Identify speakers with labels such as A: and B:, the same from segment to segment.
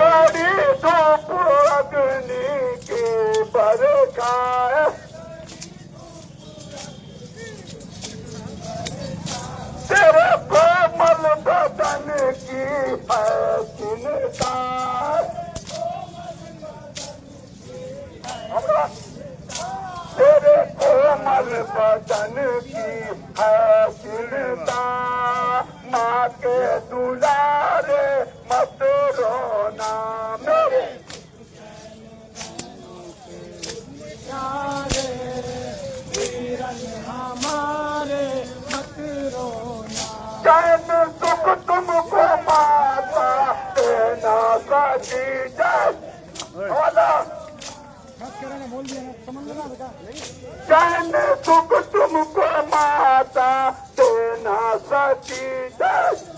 A: कड़ी धूप अग्नि की बरखाए तेरे कोमल बदन की है चिंता तेरे कोमल बदन की है चिंता माँ के दुलारे मत रोना मेरे
B: हमारे मत रोना
A: चैन सुख तुमको माता देना सकी जय
B: बोल दिया ना समझ लेना बेटा
A: चैन सुख तुमको माता देना सकी जय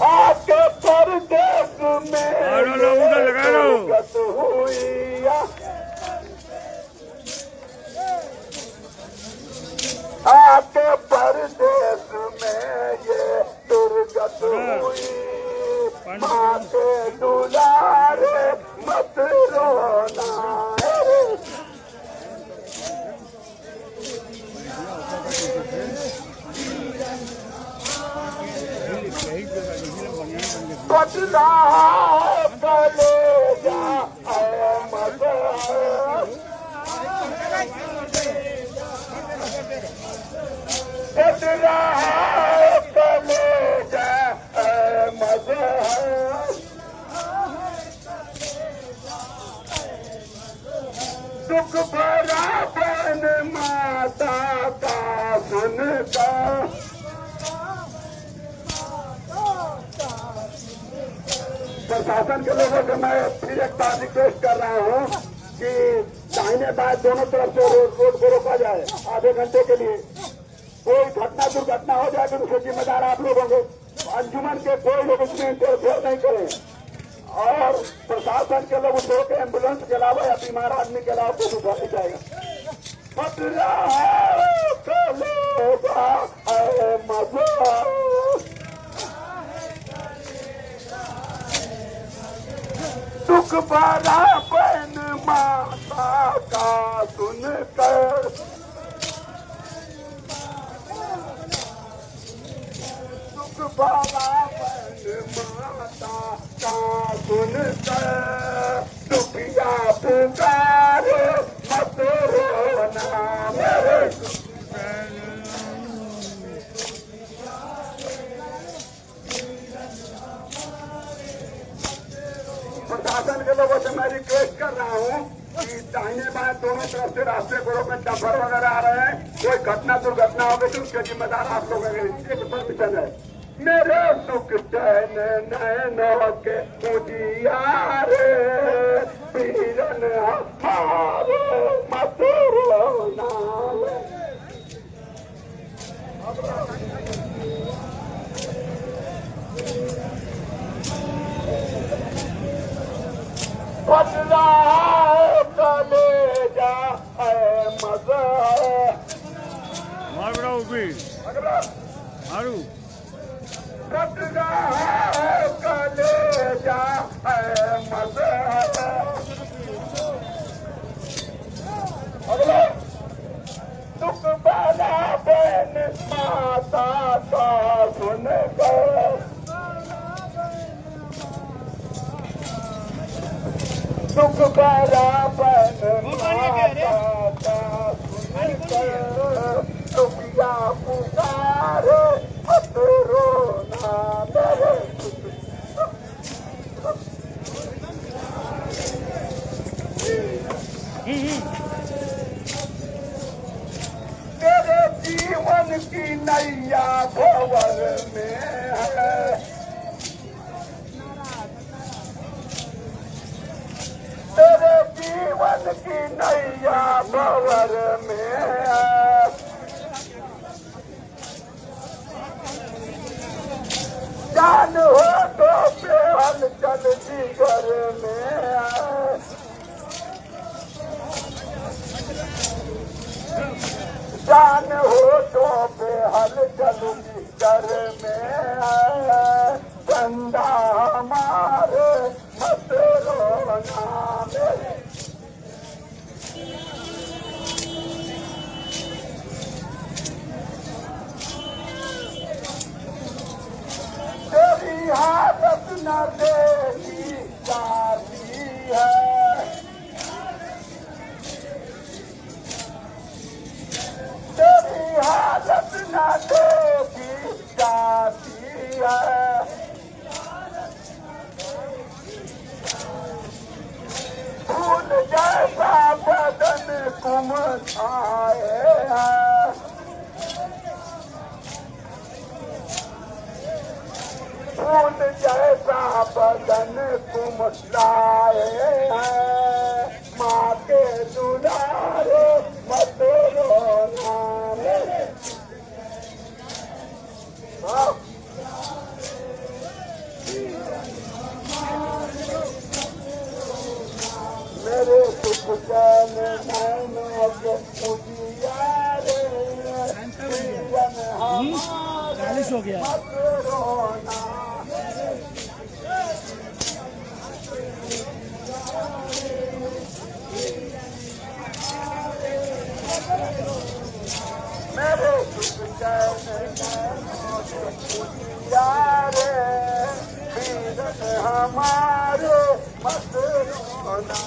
A: आपके परदेश में दुर्गत हुई आपके परदेश में ये दुर्गत हुई माँ के दुलारे मत रोना बदला कलेजा अहमद बदला कलेजा अहमद दुख भरा बन माता का सुनकर प्रशासन के लोगों से मैं फिर एक बार रिक्वेस्ट कर रहा हूँ कि दाहिने बाएं दोनों तरफ से रोड को रोका जाए आधे घंटे के लिए कोई घटना दुर्घटना हो जाए तो उसके जिम्मेदार आप लोग होंगे अंजुमन के कोई लोग इसमें इंटरफेयर नहीं करें और प्रशासन के लोग उसको के एम्बुलेंस के अलावा या बीमार आदमी के अलावा कुछ उठा नहीं जाएगा दुख भरा बन माता का सुनकर दुख भरा बन माता का सुनकर दुखिया पुकारे मत रोना मेरे प्रशासन के लोगों से मैं रिक्वेस्ट कर रहा हूँ कि दाहिने बाएं दोनों तरफ से रास्ते को रोककर डंपर वगैरह आ रहे हैं कोई घटना दुर्घटना हो गई तो उसके जिम्मेदार आप लोग परमिशन है मेरे सुख चैन नैनों के उजियारे पीरन हमारे मत रोना बदला कलेजा अहमद
C: मार बड़ा ऊपी मारू
A: बदला कलेजा अहमद दुख भरा बन माता का सुनकर दुख भरा बन माता का सुनकर दुखिया पुकारे मत रोना मेरे मेरे जीवन की नैया भंवर में है तेरे जीवन की नैया भंवर में है जान हो तो पे हलचल जिगर में है जान हो तो पे हलचल जिगर में है चंदा हमारे मत रोना मेरे। तेरी हालत न देखी जाती है, तेरी हालत न देखी जाती है। फूल जैसा बदन तुम आए हैं, फूल जैसा बदन तुम लाए हैं। माँ के दुलारे मत रोना मेरे। मेरे सुख चैन नैनों के उजियारे, जीवन हमारे
B: 40 हो गया।
A: मत रोना। मेरे सुख चैन नैनों के उजियारे, जीवन हमारे मत रोना।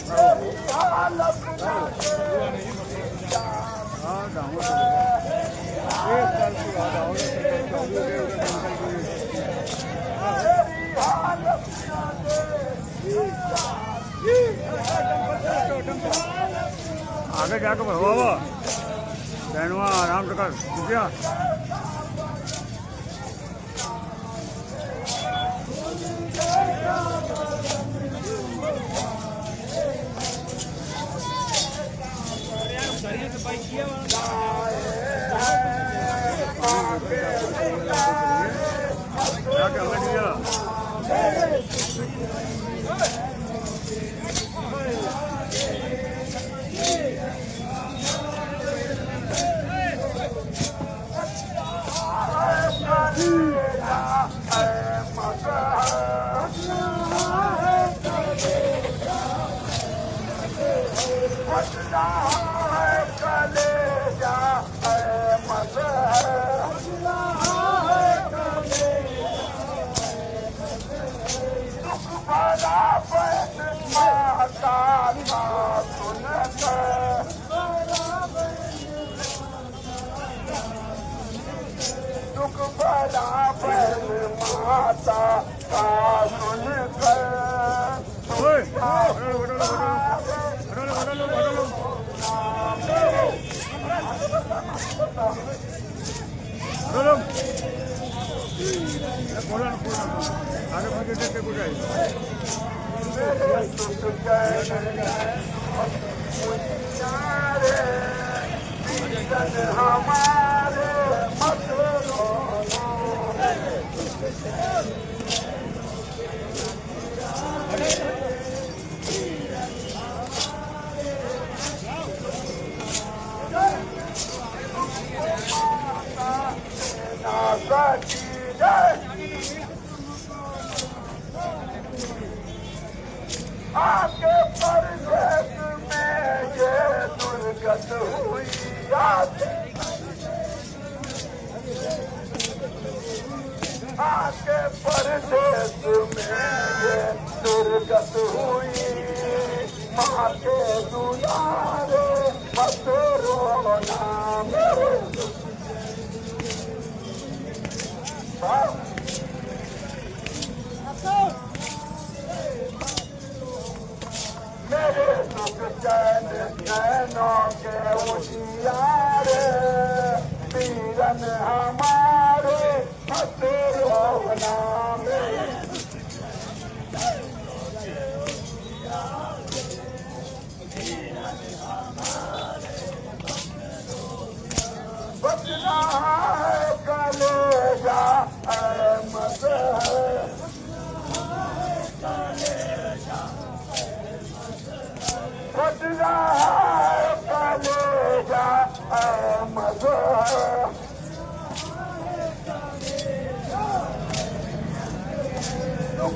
A: मेरी हालत न
C: हाँ डाउन एक साल की बात आओगे
A: मेरी हालत
C: आगे जाकर भरवा बहनवा आराम से कर क्या माता का सुनकर आगे बढ़ के कुछ हमारे मत रोना। आपके परदेश में ये दुर्गत हुई आपके परदेश में ये दुर्गत हुई। माँ के दुलारे मत रोना मेरे। मेरे सुख चैन नैनों के उजियारे, पीरन हमारे मत रोना मेरे। बचना है कलेजा अहमद है,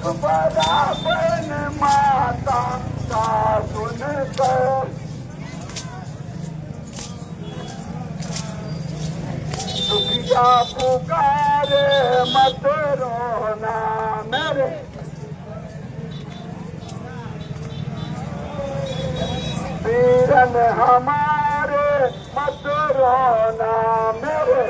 A: बराबर माता का सुनकर दुखिया पुकारे मत रोना मेरे वीरन हमारे मत रोना मेरे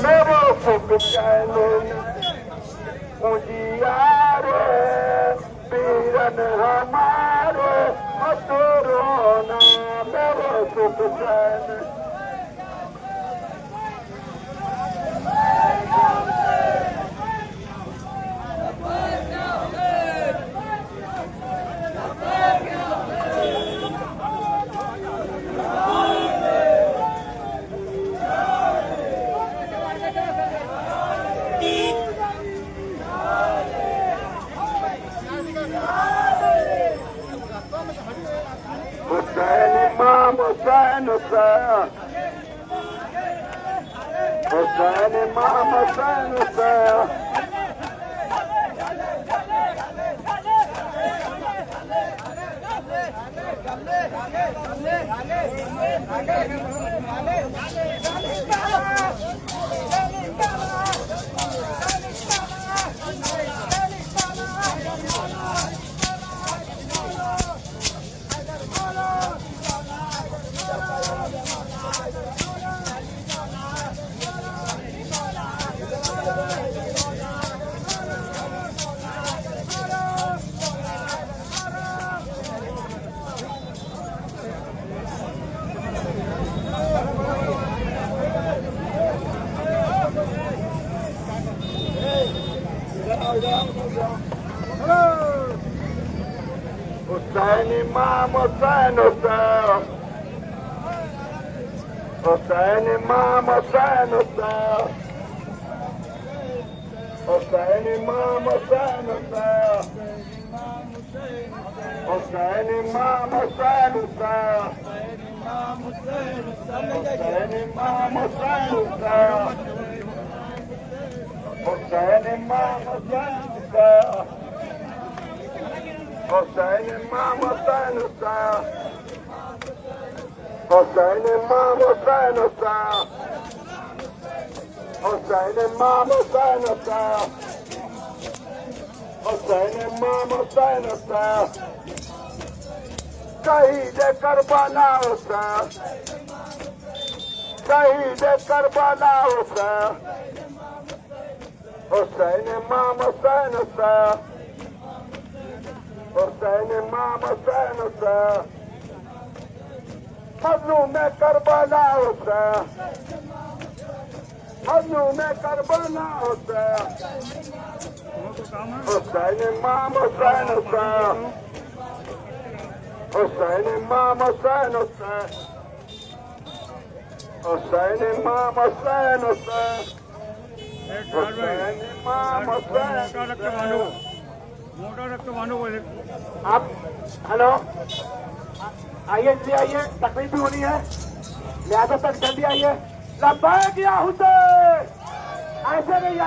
A: मेरे सुख चैन उजियारे वीरन हमारे मत रोना मेरे सुख चैन Hussein Imam Hussein Hussein Hussein Imam Hussein Hussein Hussein Imam Hussein Hussein Hussein Imam Hussein Hussein Hussein Imam Hussein Hussein Hussein Imam Hussein Hussein Hussein Imam Hussein Hussein Hussein Imam Hussein Hussein Hussein Imam Hussein Hussein Hussein Imam Hussein Hussein Hussein Imam Hussein Hussein Hussein Imam Hussein Hussein शहीद Karbala Hussain शहीद Karbala Hussain Hussein Imam Hussein Hussein Hussein Imam Hussein Hussein मजलूम Karbala Hussain मजलूम Karbala Hussain Hussein Imam Hussein Hussein Hussein Imam Hussein Hussein Hussein Imam Hussein Hussein Hussein Imam Hussein
C: मोटा रक्त बांधो बोले
A: आप hello आइए जी आइए तकलीफ भी होनी है लिहाजा तक जल्दी आइए लब्बैक या हुसैन ऐसे नहीं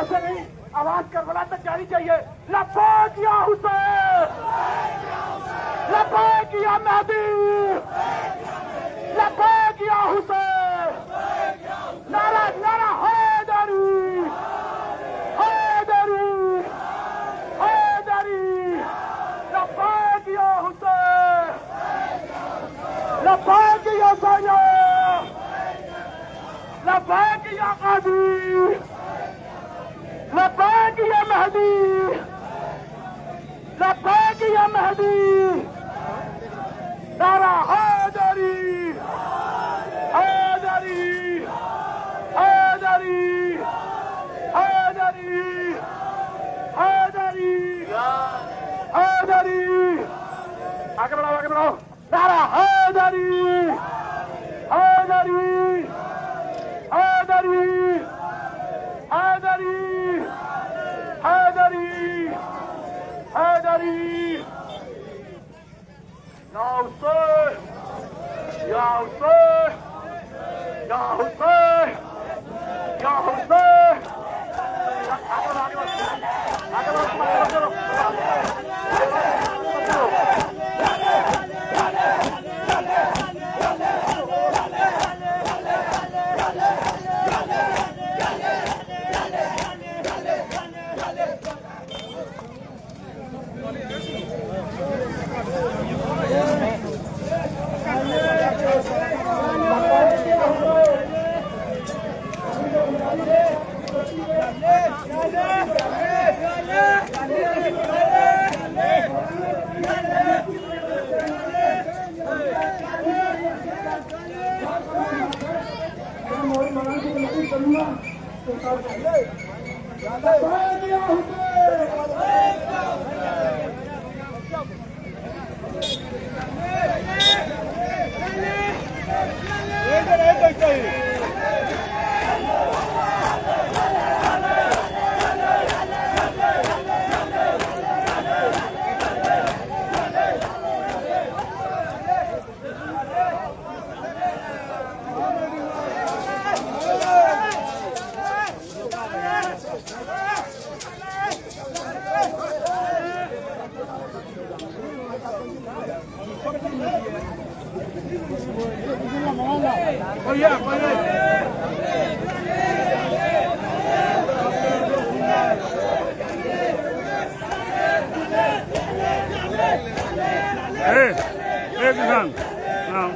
A: आवाज करबला तक जानी चाहिए लब्बैक या हुसैन लब्बैक या मेहदी लब्बैक या हुसैन नारा नारा हैदरी हैदरी हैदरी लब्बैक या हुसैन लब्बैक या सैयद लब्बैक या कादी लब्बैक या मेहदी लब्बैक या मेहदी नारा हैदरी हैदरी हैदरी हैदरी हैदरी हैदरी आगे बढ़ाओ नारा हैदरी हैदरी हैदरी हैदरी हैदरी हैदरी या हुसैन, या हुसैन, या हुसैन।
C: Hey, Kisan. Now.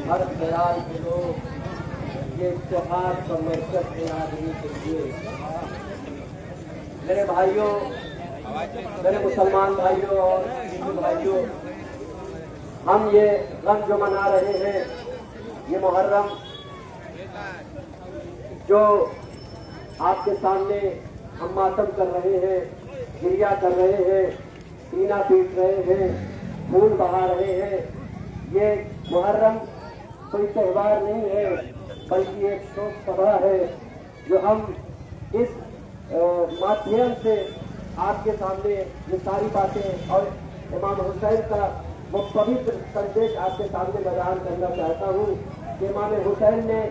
D: हर ख्याल के लोग ये त्योहार पर मरकज में आदमी के लिए मेरे भाइयों, मेरे मुसलमान भाइयों और हिंदू भाइयों, हम ये गम जो मना रहे हैं, ये मुहर्रम जो आपके सामने हम मातम कर रहे हैं, गिरिया कर रहे हैं, सीना पीट रहे हैं, खून बहा रहे हैं, ये मुहर्रम कोई त्यौहार नहीं है बल्कि एक शोक सभा है जो हम इस माध्यम से आपके सामने ये सारी बातें और इमाम हुसैन का वो पवित्र संदेश आपके सामने बयान करना चाहता हूँ कि इमाम हुसैन ने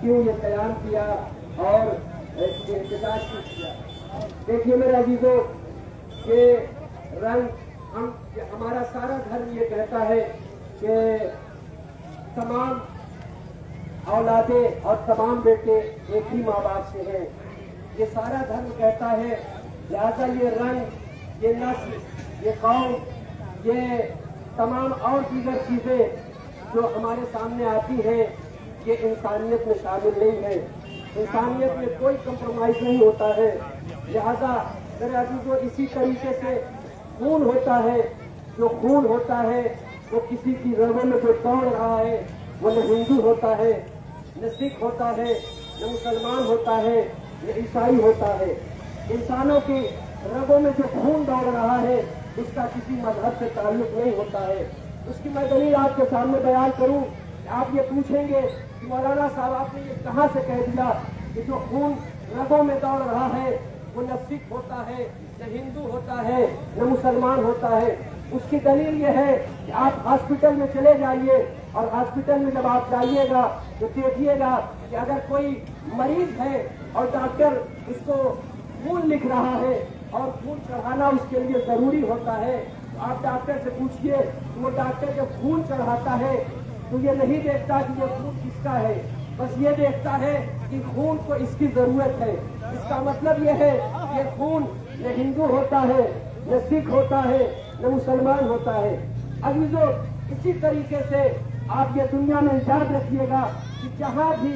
D: क्यों ये बयान किया और एहतजाज क्यों किया। देखिए मेरे अजीजों के रंग हमारा सारा धर्म ये कहता है कि तमाम औलादे और तमाम बेटे एक ही माँ बाप से हैं। ये सारा धर्म कहता है, लिहाजा ये रंग, ये नस्ल, ये कौम, ये तमाम और दीगर चीजें जो हमारे सामने आती हैं, ये इंसानियत में शामिल नहीं है। इंसानियत में कोई कंप्रोमाइज नहीं होता है। लिहाजा मेरे अजीजों इसी तरीके से खून होता है, जो खून होता है वो किसी की रगों में जो दौड़ रहा है वो न हिंदू होता है, न सिख होता है, न मुसलमान होता है, न ईसाई होता है। इंसानों की रगों में जो खून दौड़ रहा है उसका किसी मजहब से ताल्लुक नहीं होता है। उसकी मैं दलील आपके सामने बयान करूं। आप ये पूछेंगे कि मौलाना साहब आपने ये कहाँ से कह दिया कि जो खून रगों में दौड़ रहा है वो न सिख होता है, न हिंदू होता है, न मुसलमान होता है। उसकी दलील ये है कि आप हॉस्पिटल में चले जाइए और हॉस्पिटल में जब आप जाइएगा तो देखिएगा कि अगर कोई मरीज है और डॉक्टर उसको खून लिख रहा है और खून चढ़ाना उसके लिए जरूरी होता है, तो आप डॉक्टर से पूछिए, तो वो डॉक्टर जब खून चढ़ाता है तो ये नहीं देखता कि ये खून किसका है, बस ये देखता है कि खून को इसकी जरूरत है। इसका मतलब ये है ये खून न हिंदू होता है, न सिख होता है, न मुसलमान होता है। अजीजों, इसी तरीके से आप ये दुनिया में याद रखिएगा कि जहाँ भी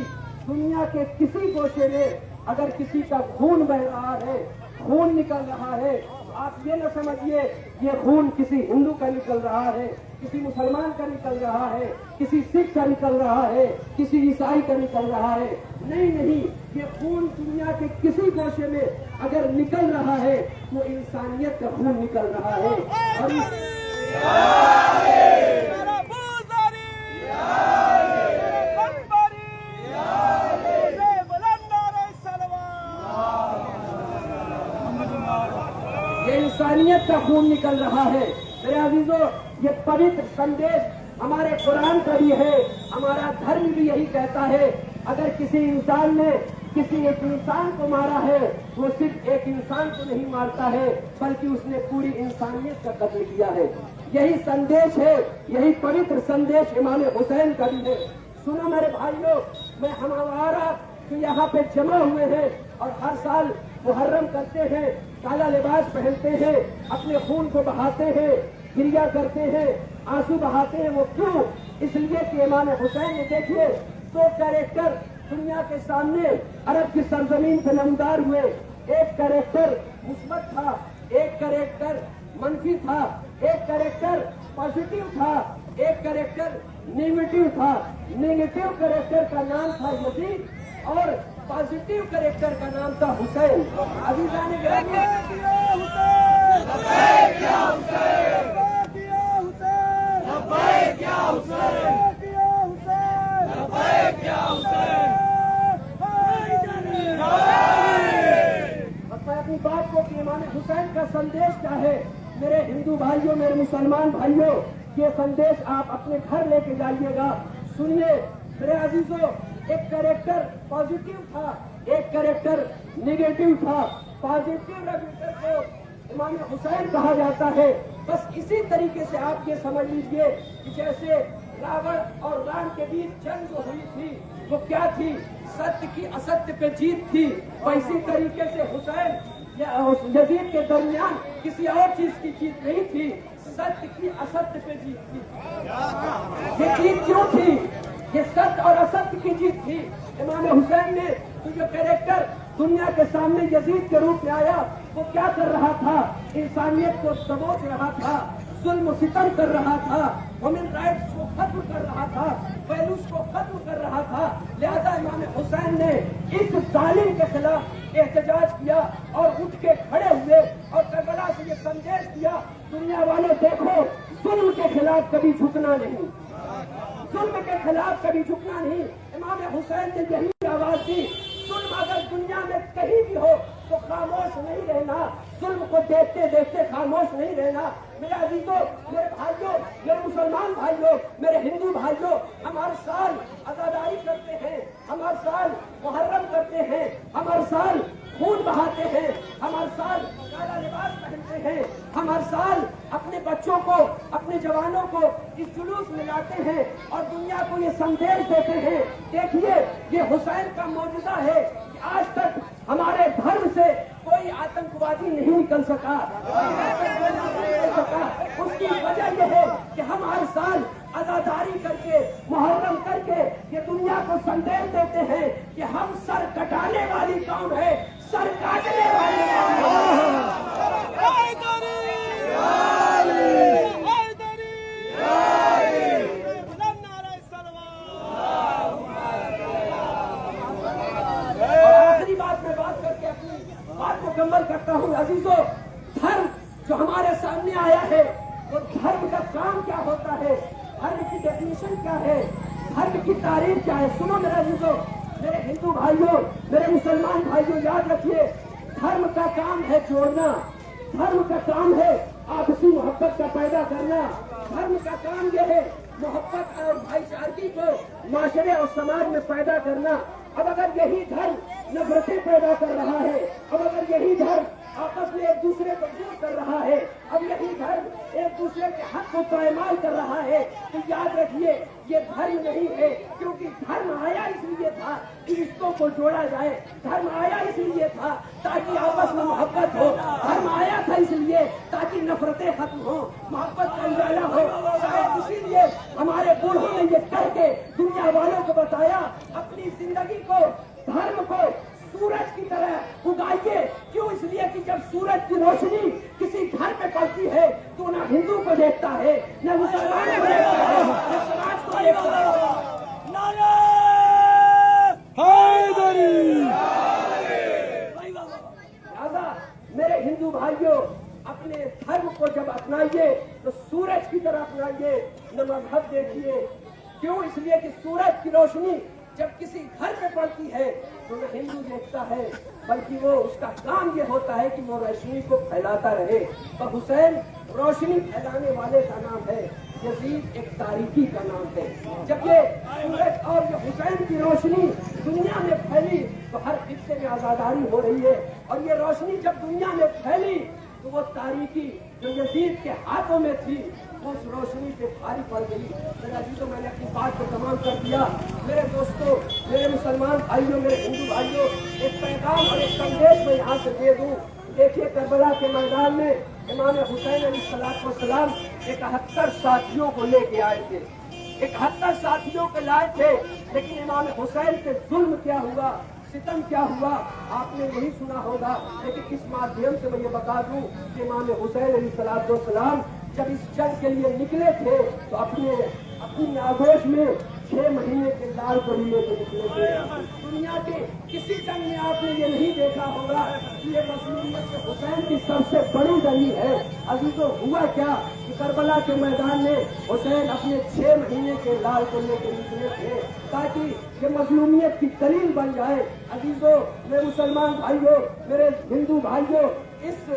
D: दुनिया के किसी गोशे में अगर किसी का खून बह रहा है, खून निकल रहा है, आप ये न समझिए ये खून किसी हिंदू का निकल रहा है, किसी मुसलमान का निकल रहा है, किसी सिख का निकल रहा है, किसी ईसाई का निकल रहा है। नहीं नहीं, ये खून दुनिया के किसी गोशे में अगर निकल रहा है तो इंसानियत का खून निकल रहा है। और ये इंसानियत का खून निकल रहा है। मेरे अजीजों, ये पवित्र संदेश हमारे कुरान का भी है, हमारा धर्म भी यही कहता है। अगर किसी इंसान ने किसी एक इंसान को मारा है, वो सिर्फ एक इंसान को नहीं मारता है बल्कि उसने पूरी इंसानियत का कत्ल किया है। यही संदेश है, यही पवित्र संदेश इमाम हुसैन का भी है। सुनो मेरे भाइयों, मैं हमारा जो यहाँ पे जमा हुए हैं और हर साल मुहर्रम करते हैं, काला लिबास पहनते हैं, अपने खून को बहाते हैं, गिरिया करते हैं, आंसू बहाते हैं, वो क्यों? इसलिए कि इमाम हुसैन ने देखिए 2 कैरेक्टर दुनिया के सामने अरब की सरजमीन पे नमदार हुए। एक कैरेक्टर मुस्बत था, एक कैरेक्टर मनफी था, एक कैरेक्टर पॉजिटिव था, एक कैरेक्टर नेगेटिव था। नेगेटिव कैरेक्टर का नाम था यजीद और पॉजिटिव कैरेक्टर का नाम था हुसैन। अभी जाने मैं अपनी बात को कि इमाम हुसैन का संदेश क्या है। मेरे हिंदू भाइयों, मेरे मुसलमान भाइयों, ये संदेश आप अपने घर लेके जाइएगा। सुनिए मेरे अजीजों, एक कैरेक्टर पॉजिटिव था, एक कैरेक्टर नेगेटिव था। पॉजिटिव कैरेक्टर को इमाम हुसैन कहा जाता है। बस इसी तरीके से आप ये समझ लीजिए कि जैसे रावण और राम के बीच जंग जो हुई थी वो क्या थी? सत्य की असत्य पे जीत थी। वैसी तरीके से हुसैन यजीद के दरमियान किसी और चीज की जीत नहीं थी, सत्य की असत्य पे जीत थी। ये जीत क्यों थी? ये सत्य और असत्य की जीत थी। इमाम हुसैन ने तो जो कैरेक्टर दुनिया के सामने यजीद के रूप में आया, वो क्या कर रहा था? इंसानियत को दबोच रहा था, जुल्म सितम कर रहा था, ह्यूमन राइट्स को खत्म कर रहा था, वैल्यूज को खत्म कर रहा था। लिहाजा इमाम हुसैन ने इस जालिम के खिलाफ एहतजाज किया और उठ के खड़े हुए और करबला से ये संदेश दिया, दुनिया वालों देखो, जुल्म के खिलाफ कभी झुकना नहीं, जुल्म के खिलाफ कभी झुकना नहीं। इमाम हुसैन ने यही आवाज दी, जुल्म अगर दुनिया में कहीं भी हो तो खामोश नहीं रहना, जुल्म को देखते देखते खामोश नहीं रहना। मेरे अजीजों, मेरे भाइयों, मेरे मुसलमान भाइयों, मेरे हिंदू भाइयों, हम हर साल आजादारी करते हैं, हम हर साल मुहर्रम करते हैं, हम हर साल खून बहाते हैं, हम हर साल काला लिबास पहनते हैं, हम हर साल अपने बच्चों को, अपने जवानों को इस जुलूस में लाते हैं और दुनिया को ये संदेश देते हैं, देखिए ये हुसैन का मौजूदा है कि आज तक हमारे धर्म से कोई आतंकवादी नहीं निकल सका, उसकी वजह यह है कि हम हर साल आजादारी करके, मुहर्रम करके ये दुनिया को संदेश देते हैं कि हम सर कटाने वाली कौम है, सर काटने वाली कौम आखिरी बात में बात करके अपनी बात को मुकम्मल करता हूँ। अजीजों, धर्म जो हमारे सामने आया है, वो धर्म का काम क्या होता है, धर्म की डेफिनेशन क्या है, धर्म की तारीफ क्या है। सुनो मेरे अजीजों, मेरे हिंदू भाइयों, मेरे मुसलमान भाइयों, याद रखिए, धर्म का काम है जोड़ना, धर्म का काम है आपसी मोहब्बत का पैदा करना, धर्म का काम यह है मोहब्बत और भाईचारगी को माशरे और समाज में पैदा करना। अब अगर यही धर्म नफरतें पैदा कर रहा है, अब अगर यही धर्म आपस में एक दूसरे को दूर कर रहा है, अब यही धर्म एक दूसरे के हक को पायमाल कर रहा है, तो याद रखिए ये धर्म नहीं है, क्योंकि धर्म आया इसलिए था कि रिश्तों को जोड़ा जाए, धर्म आया इसलिए था ताकि आपस में मोहब्बत हो, धर्म आया था इसलिए ताकि नफरतें खत्म हो, मोहब्बत का उजाला हो। शायद इसीलिए हमारे बूढ़ों ने ये करके दुनिया वालों को बताया, अपनी जिंदगी को, धर्म को सूरज की तरह उगाइए। क्यों? इसलिए कि जब सूरज की रोशनी किसी घर में पड़ती है तो न हिंदू को देखता है, न मुसलमान को देखता है, न समाज को देखता है। नारे हैदरी! लिहाजा मेरे हिंदू भाइयों, अपने धर्म को जब अपनाइए तो सूरज की तरह अपनाइए, न मजहब देखिए। क्यों? इसलिए कि सूरज की रोशनी जब किसी घर में पड़ती है तो न हिंदू देखता है, बल्कि वो उसका काम ये होता है कि वो रोशनी को फैलाता रहे। तो हुसैन रोशनी फैलाने वाले का नाम है, यजीद एक तारीकी का नाम है। जब ये सूरज और ये हुसैन की रोशनी दुनिया में फैली तो हर हिस्से में आजादारी हो रही है, और ये रोशनी जब दुनिया में फैली तो वो तारीकी जो यजीद के हाथों में थी उस रोशनी पे भारी पड़ गई। मेरे अजीजों, मैंने अपनी बात को तमाम कर दिया। मेरे दोस्तों, मेरे मुसलमान भाइयों, मेरे हिंदू भाइयों, एक पैगाम और एक संदेश मैं यहाँ से दे दूँ। देखिए, करबला के मैदान में इमाम हुसैन अलैहिस्सलाम 71 साथियों को लेके आए थे, 71 साथियों को लाए थे, लेकिन इमाम हुसैन के जुल्म क्या हुआ, सितम क्या हुआ, आपने नहीं सुना होगा। लेकिन इस माध्यम से मैं ये बता दूं कि इमाम हुसैन अलैहिस्सलाम जब इस जंग के लिए निकले थे तो अपनी आगोश में 6 महीने के लाल को लेकर निकले थे। दुनिया के किसी जंग में आपने ये नहीं देखा होगा कि ये मजलूमियत के हुसैन की सबसे बड़ी दलील है। अजीजों, हुआ क्या कि करबला के मैदान में हुसैन अपने 6 महीने के लाल को लेकर निकले थे ताकि ये मजलूमियत की दलील बन जाए। अजीजों, मेरे मुसलमान भाइयों, मेरे हिंदू भाइयों, इस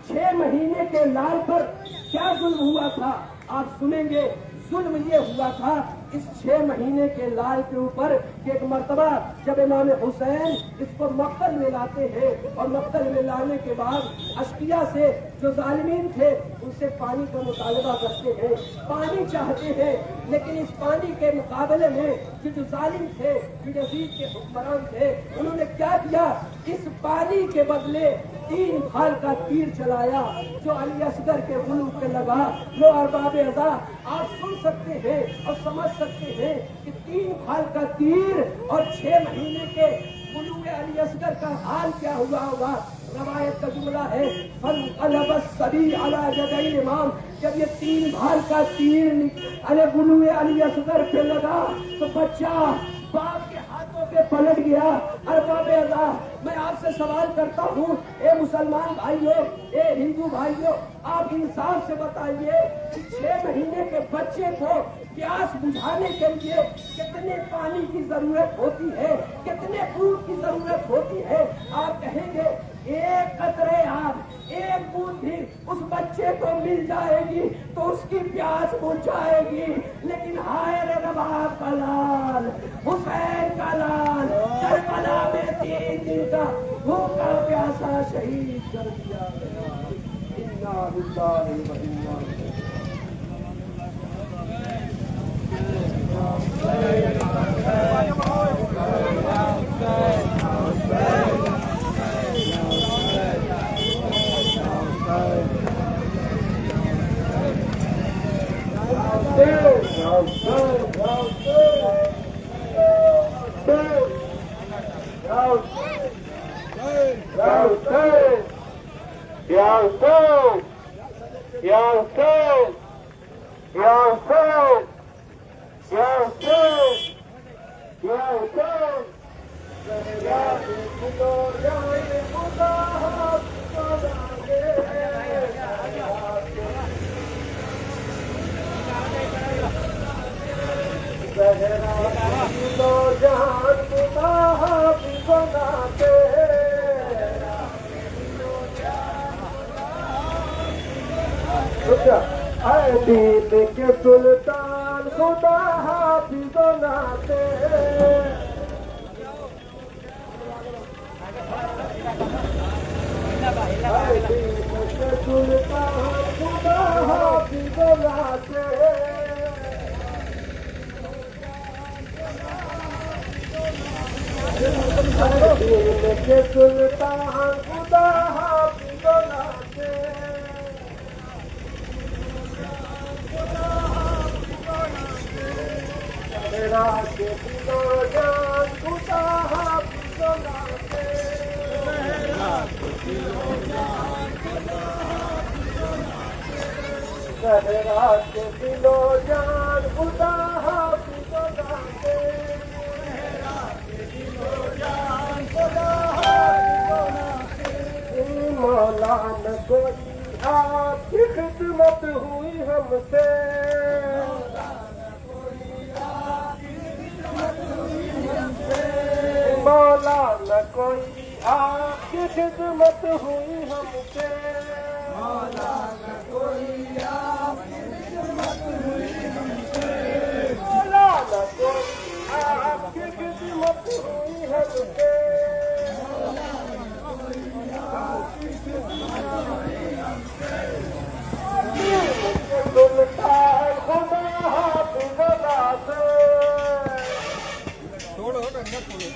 D: 6 महीने के लाल पर क्या जुल्म हुआ था आप सुनेंगे। जुल्म ये हुआ था इस 6 महीने के लाल के ऊपर कि एक मर्तबा जब इमाम हुसैन इसको मक्तल में लाते हैं और मक्तल में लाने के बाद अश्किया से जो जालिमीन थे उनसे पानी का मुतालबा करते हैं, पानी चाहते हैं, लेकिन इस पानी के मुकाबले में जो जालिम थे, जो यजीद के हुक्मरान थे, उन्होंने क्या किया, इस पानी के बदले 3 भाल का तीर चलाया जो अली असगर के गुलूब पे लगा। लो अरबाब अज़ा, आप सुन सकते हैं और समझ सकते हैं कि 3 भाल का तीर और 6 महीने के गुलूए अली असगर का हाल क्या हुआ होगा। रवायत का जुमला है सभी अला जदैन इमाम, जब ये 3 भाल का तीर अले गुलूए अली असगर पे लगा तो बच्चा बाप के हाथों पे पलट गया। अरबाब अल्लाह, मैं आपसे सवाल करता हूँ, ए मुसलमान भाइयों, ए हिंदू भाइयों, आप इंसाफ से बताइए कि 6 महीने के बच्चे को प्यास बुझाने के लिए कितने पानी की जरूरत होती है, कितने दूध की जरूरत होती है। आप कहेंगे एक कतरे आग, एक बूंद भी उस बच्चे को मिल जाएगी तो उसकी प्यास बुझ जाएगी। लेकिन हाय रे रबाब का लाल, हुसैन का लाल, करबला में 3 दिन का भूखा प्यासा शहीद कर दिया गया। इन्ना लिल्लाहि व इन्ना इलैहि दीन के सुल्तान खुदा हाफिज़ नाते। दीन के सुल्तान खुदा हाफिज़ नाते। दीन के सुल्तान खुदा हाफिज़ नाते। मेरा के दिलो जान खुदा हाफिज़ नाते। मेरा के दिलो जान खुदा हाफिज़ नाते। मौला न कोई आपकी खिदमत हुई हमसे। मौला न कोई आपकी खिदमत हुई हमसे। मौला न कोई आपकी खिदमत हुई हमसे। मौला न कोई आपकी खिदमत हुई हमसे। सुल्तान खुदा हाफिज़ नाते।
C: छोड़ो डंडा छोड़ो,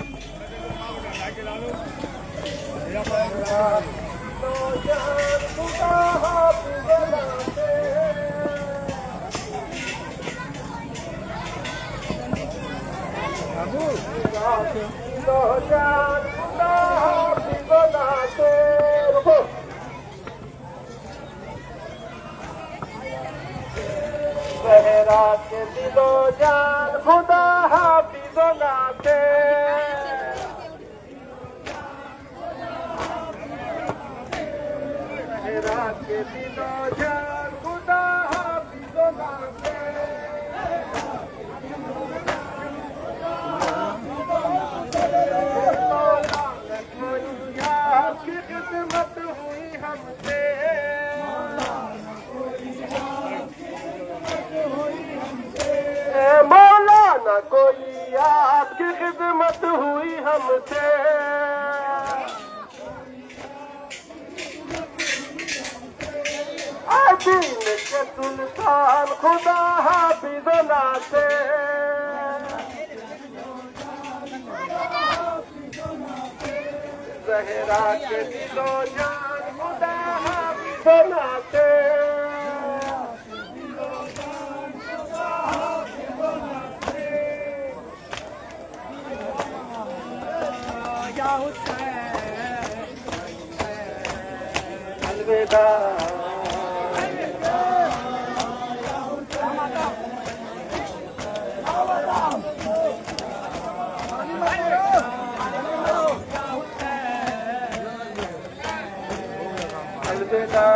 C: लाके ला लो।
D: जान खुदा हाफिज़ नाते। जान खुदा हाफिज़ नाते। रुको। ज़हरा के दिलो जान खुदा हाफिज़ नाते। ज़हरा के दिलो जान खुदा हाफिज़ नाते। आपकी खिदमत हुई हमसे। मौला न कोई आपकी खिदमत हुई हमसे। दीन के सुल्तान खुदा हाफिज़ नाते। ज़हरा के दिलो जान खुदा हाफिज़ नाते।
C: अलविदा अलविदा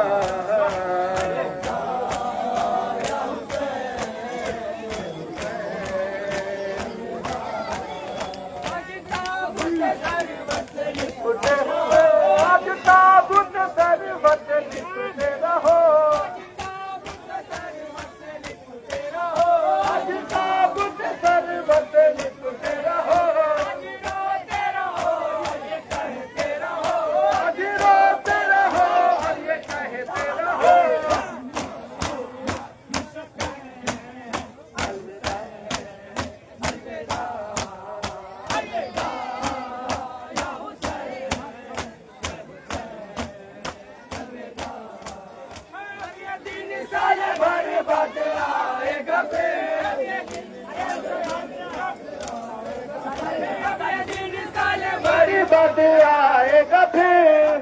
C: बात आएगा फिर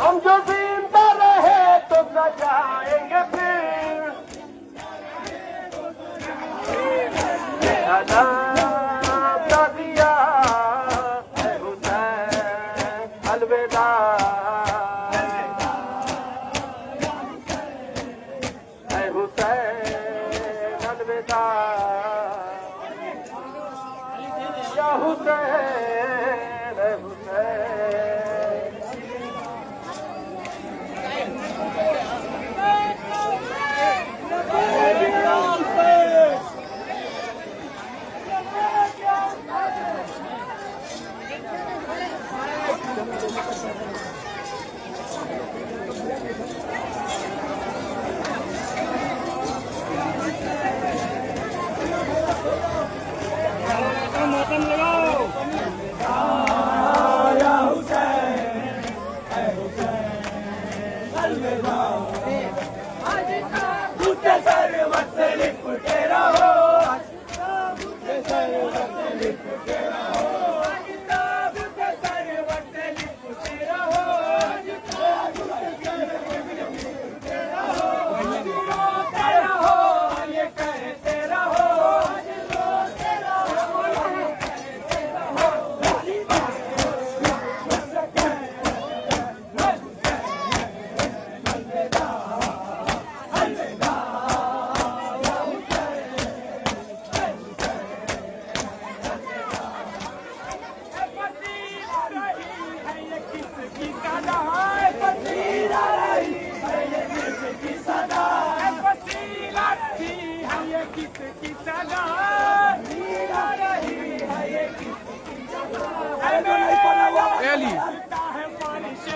C: हम जो जिंदा रहे तो सजाएंगे फिर अदा दिया है हुसैन अलविदा है हुसैन अलविदा या हुसैन हुसैन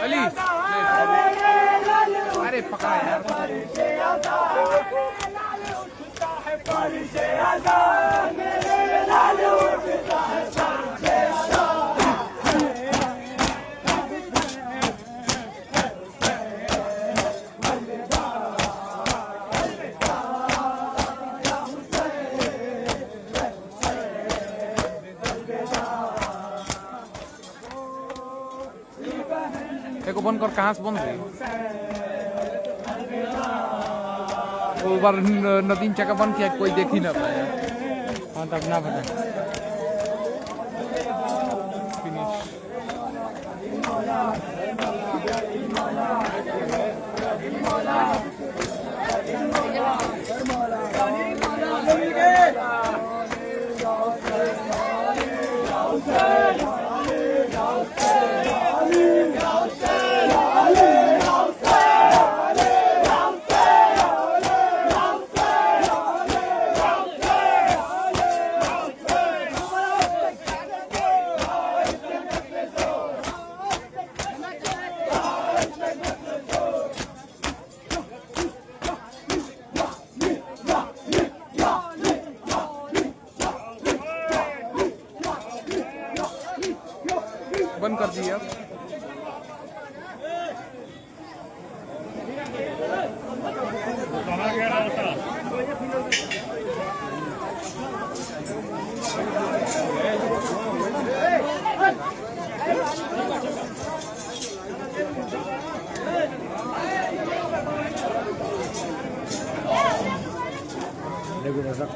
C: अली अरे पकड़ा यार बंद कर कहाँ से बंद है वो बार नदीम चक्का बंद किया कोई देख ही ना पाया। हाँ तब ना पता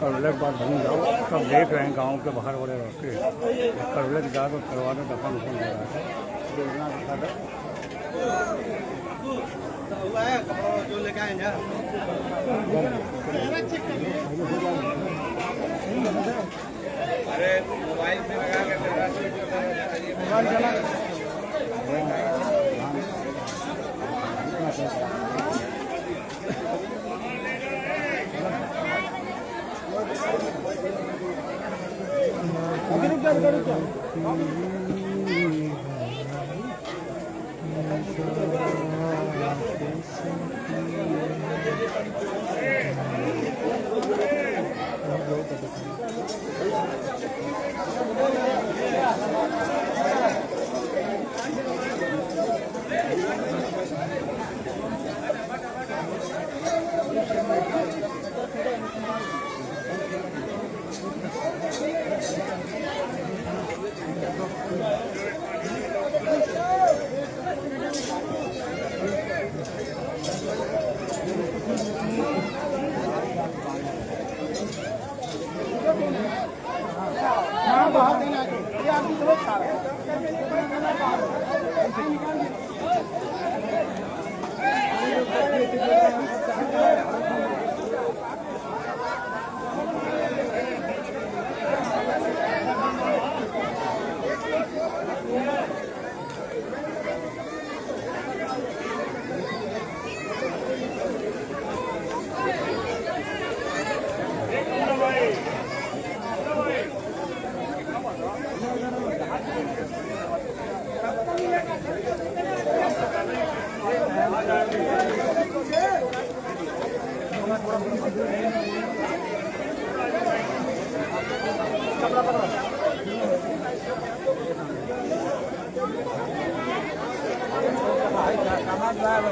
E: करवले के बाद बन जाओ, सब देख रहे हैं गांव के बाहर वाले रहते करवले के जाकर करवा दो, दफन उफन हो रहा है। योजना दिखा दो।
B: जो लेके आए
C: अरे मोबाइल से लगा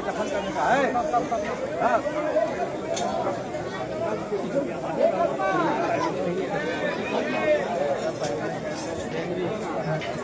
C: दफन करने का है।